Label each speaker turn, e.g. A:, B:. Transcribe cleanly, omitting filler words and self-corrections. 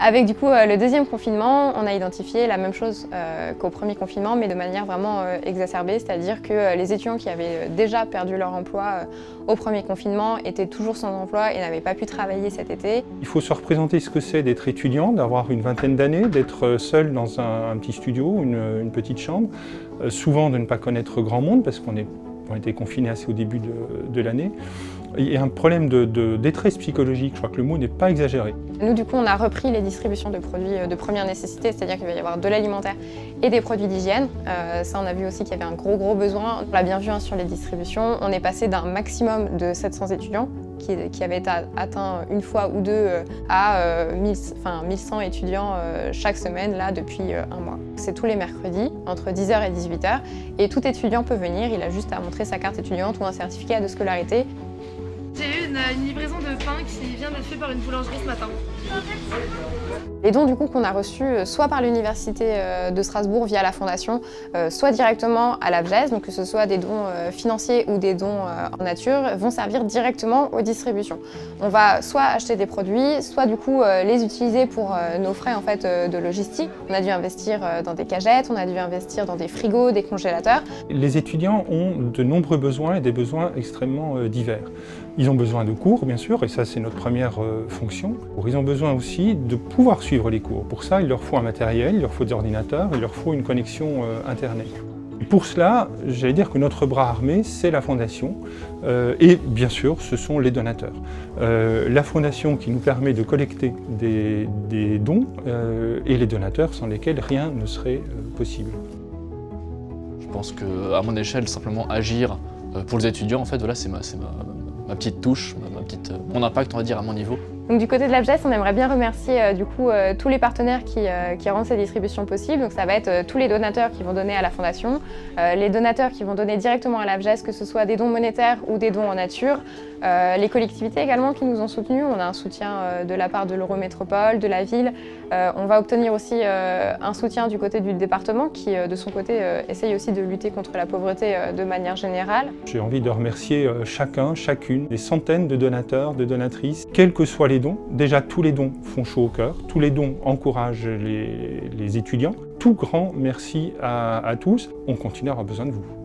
A: Avec du coup le deuxième confinement, on a identifié la même chose qu'au premier confinement, mais de manière vraiment exacerbée, c'est-à-dire que les étudiants qui avaient déjà perdu leur emploi au premier confinement étaient toujours sans emploi et n'avaient pas pu travailler cet été.
B: Il faut se représenter ce que c'est d'être étudiant, d'avoir une vingtaine d'années, d'être seul dans un petit studio, une petite chambre, souvent de ne pas connaître grand monde parce qu'on était confinés assez au début de l'année. Il y a un problème de détresse psychologique, je crois que le mot n'est pas exagéré.
A: Nous, du coup, on a repris les distributions de produits de première nécessité, c'est-à-dire qu'il va y avoir de l'alimentaire et des produits d'hygiène. Ça, on a vu aussi qu'il y avait un gros besoin. On l'a bien vu sur les distributions. On est passé d'un maximum de 700 étudiants qui avaient été atteints une fois ou deux à 1100 étudiants chaque semaine, là, depuis un mois. C'est tous les mercredis, entre 10h et 18h, et tout étudiant peut venir. Il a juste à montrer sa carte étudiante ou un certificat de scolarité.
C: J'ai eu une livraison de pain qui vient d'être fait par une boulangerie ce matin.
A: Les dons du coup qu'on a reçus soit par l'université de Strasbourg via la fondation, soit directement à l'ABGES, donc que ce soit des dons financiers ou des dons en nature, vont servir directement aux distributions. On va soit acheter des produits, soit du coup les utiliser pour nos frais en fait de logistique. On a dû investir dans des cagettes, on a dû investir dans des frigos, des congélateurs.
B: Les étudiants ont de nombreux besoins et des besoins extrêmement divers. Ils ont besoin de cours, bien sûr, et ça c'est notre première fonction. Ils ont besoin aussi de pouvoir suivre les cours. Pour ça, il leur faut un matériel, il leur faut des ordinateurs, il leur faut une connexion Internet. Pour cela, j'allais dire que notre bras armé, c'est la Fondation, et bien sûr, ce sont les donateurs. La Fondation qui nous permet de collecter des dons, et les donateurs sans lesquels rien ne serait possible.
D: Je pense qu'à mon échelle, simplement agir pour les étudiants, en fait, voilà, c'est ma petite touche, mon impact, on va dire, à mon niveau.
A: Donc, du côté de l'ABGES, on aimerait bien remercier du coup tous les partenaires qui rendent ces distributions possibles. Donc ça va être tous les donateurs qui vont donner à la Fondation, les donateurs qui vont donner directement à l'ABGES, que ce soit des dons monétaires ou des dons en nature, les collectivités également qui nous ont soutenus. On a un soutien de la part de l'Eurométropole, de la ville. On va obtenir aussi un soutien du côté du département qui, de son côté, essaye aussi de lutter contre la pauvreté de manière générale.
B: J'ai envie de remercier chacun, chacune, des centaines de donateurs, de donatrices, quels que soient les dons. Déjà, tous les dons font chaud au cœur, tous les dons encouragent les étudiants. Tout grand merci à tous, on continue à avoir besoin de vous.